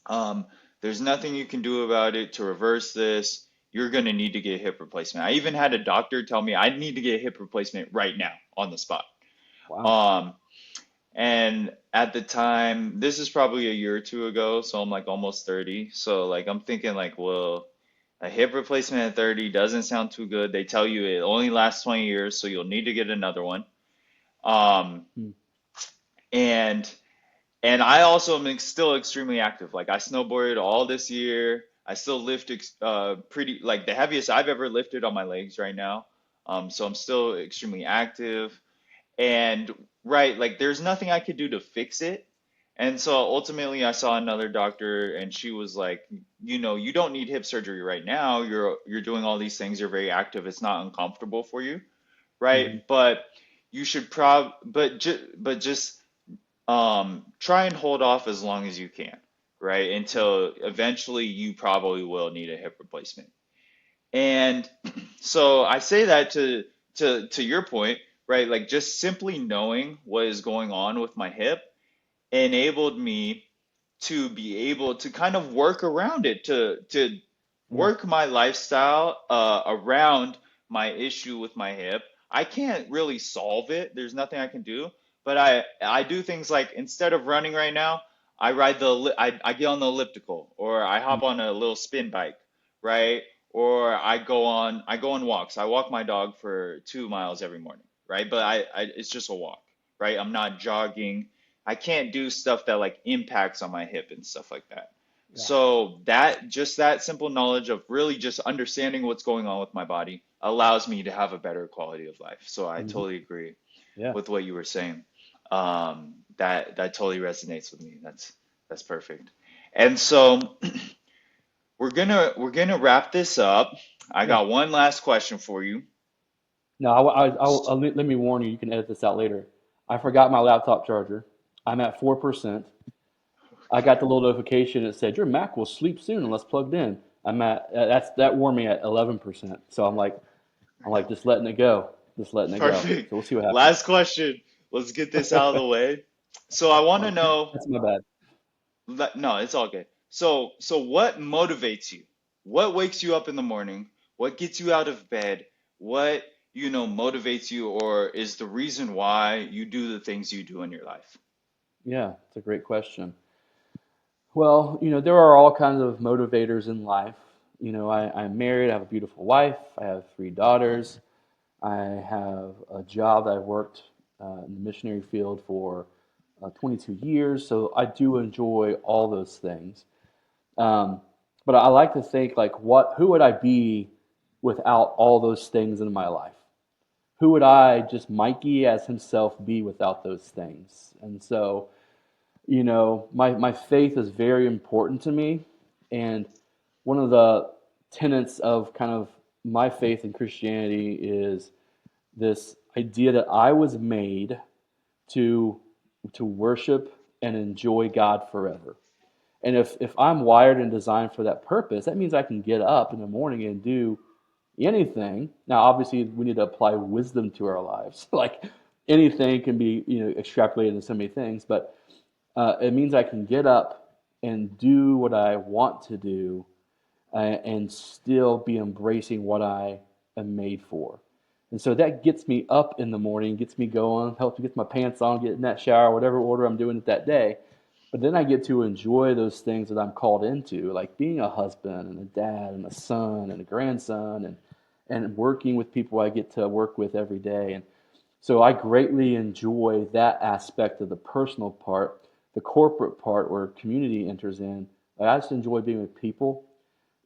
[SPEAKER 2] um, there's nothing you can do about it to reverse this. You're going to need to get a hip replacement. I even had a doctor tell me I need to get a hip replacement right now on the spot.
[SPEAKER 3] Wow.
[SPEAKER 2] Um, and at the time, this is probably a year or two ago, so I'm like almost 30. So like I'm thinking like, well, a hip replacement at 30 doesn't sound too good. They tell you it only lasts 20 years, so you'll need to get another one. Um,
[SPEAKER 3] Mm.
[SPEAKER 2] and and I also am still extremely active. Like I snowboarded all this year. I still lift pretty like the heaviest I've ever lifted on my legs right now. So I'm still extremely active. And right, like there's nothing I could do to fix it. And so ultimately I saw another doctor and she was like, you don't need hip surgery right now. You're doing all these things, you're very active. It's not uncomfortable for you,
[SPEAKER 3] Hmm.
[SPEAKER 2] right? But you should but just try and hold off as long as you can, right? Until eventually you probably will need a hip replacement. And so I say that to your point, right? Like just simply knowing what is going on with my hip enabled me to be able to kind of work around it, to
[SPEAKER 3] Yeah.
[SPEAKER 2] work my lifestyle around my issue with my hip. I can't really solve it. There's nothing I can do, but I do things like instead of running right now, I get on the elliptical or I hop
[SPEAKER 3] Mm.
[SPEAKER 2] on a little spin bike, right? Or I go on walks. I walk my dog for 2 miles every morning, right? But it's just a walk, right? I'm not jogging. I can't do stuff that like impacts on my hip and stuff like that.
[SPEAKER 3] Yeah.
[SPEAKER 2] So that simple knowledge of really just understanding what's going on with my body allows me to have a better quality of life. So I
[SPEAKER 3] Hmm.
[SPEAKER 2] totally agree
[SPEAKER 3] Yeah.
[SPEAKER 2] with what you were saying. That totally resonates with me. That's perfect. And so we're gonna wrap this up. I
[SPEAKER 3] Yeah.
[SPEAKER 2] got one last question for you.
[SPEAKER 3] No, let me warn you. You can edit this out later. I forgot my laptop charger. I'm at 4%. I got the little notification that said your Mac will sleep soon unless plugged in. That warned me at 11%. So I'm like just letting it go, just letting it go.
[SPEAKER 2] Perfect.
[SPEAKER 3] So we'll see what happens.
[SPEAKER 2] Last question. Let's get this out of the way. So I want to know,
[SPEAKER 3] That's my bad.
[SPEAKER 2] no, it's all good. So what motivates you? What wakes you up in the morning? What gets you out of bed? What, motivates you or is the reason why you do the things you do in your life?
[SPEAKER 3] Yeah, it's a great question. Well, there are all kinds of motivators in life. I'm married, I have a beautiful wife, I have 3 daughters, I have a job that I've worked in the missionary field for 22 years, so I do enjoy all those things. Um, but I like to think like, who would I be without all those things in my life? Who would I, just Mikey as himself, be without those things? And so, my faith is very important to me. And one of the tenets of kind of my faith in Christianity is this idea that I was made to worship and enjoy God forever. And if I'm wired and designed for that purpose, that means I can get up in the morning and do anything. Now, obviously, we need to apply wisdom to our lives. Like anything can be, extrapolated into so many things, but it means I can get up and do what I want to do and still be embracing what I am made for. And so that gets me up in the morning, gets me going, helps me get my pants on, get in that shower, whatever order I'm doing it that day. But then I get to enjoy those things that I'm called into, like being a husband and a dad and a son and a grandson, and working with people I get to work with every day. And so I greatly enjoy that aspect of the personal part. The corporate part where community enters in. I just enjoy being with people.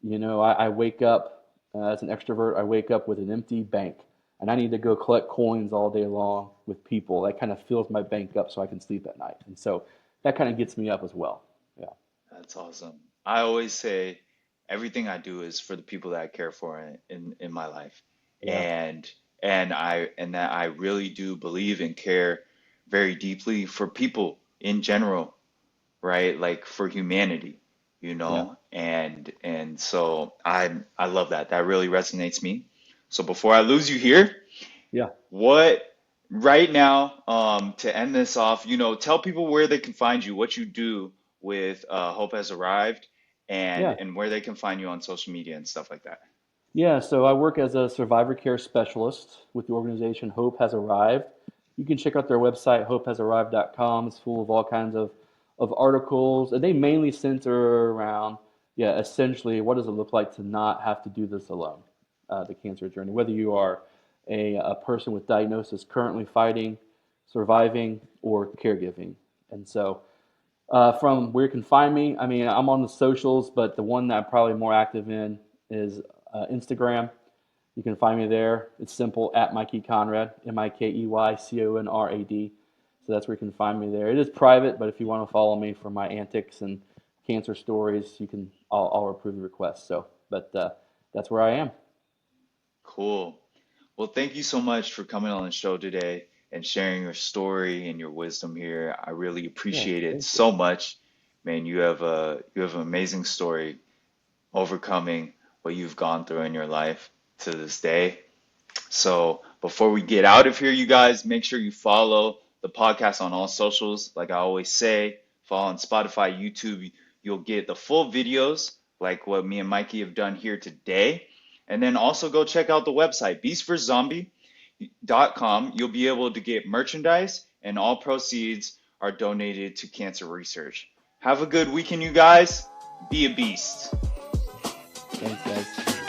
[SPEAKER 3] I wake up as an extrovert. I wake up with an empty bank, and I need to go collect coins all day long with people. That kind of fills my bank up so I can sleep at night. And so that kind of gets me up as well. Yeah.
[SPEAKER 2] That's awesome. I always say everything I do is for the people that I care for in my life.
[SPEAKER 3] Yeah.
[SPEAKER 2] And and that I really do believe and care very deeply for people in general, right? Like for humanity,
[SPEAKER 3] Yeah.
[SPEAKER 2] And so I love that. That really resonates me. So before I lose you here,
[SPEAKER 3] Yeah.
[SPEAKER 2] what right now, to end this off, tell people where they can find you, what you do with Hope Has Arrived,
[SPEAKER 3] Yeah.
[SPEAKER 2] and where they can find you on social media and stuff like that.
[SPEAKER 3] Yeah, so I work as a survivor care specialist with the organization Hope Has Arrived. You can check out their website, hopehasarrived.com. It's full of all kinds of articles, and they mainly center around, yeah, essentially what does it look like to not have to do this alone, the cancer journey, whether you are a person with diagnosis currently fighting, surviving, or caregiving. And so from where you can find me, I mean, I'm on the socials, but the one that I'm probably more active in is Instagram. You can find me there. It's simple, at Mikey Conrad, Mikeyconrad. So that's where you can find me there. It is private, but if you want to follow me for my antics and cancer stories, you can. I'll approve the request. So, but that's where I am.
[SPEAKER 2] Cool. Well, thank you so much for coming on the show today and sharing your story and your wisdom here. I really
[SPEAKER 3] Yeah,
[SPEAKER 2] appreciate it
[SPEAKER 3] thank you.
[SPEAKER 2] so much. Man, you have an amazing story overcoming what you've gone through in your life to this day. So before we get out of here, you guys, make sure you follow the podcast on all socials. Like I always say, follow on Spotify, YouTube. You'll get the full videos like what me and Mikey have done here today. And then also go check out the website, BeastvsZombie.com. You'll be able to get merchandise, and all proceeds are donated to cancer research. Have a good weekend, you guys. Be a beast.
[SPEAKER 3] Thanks, guys.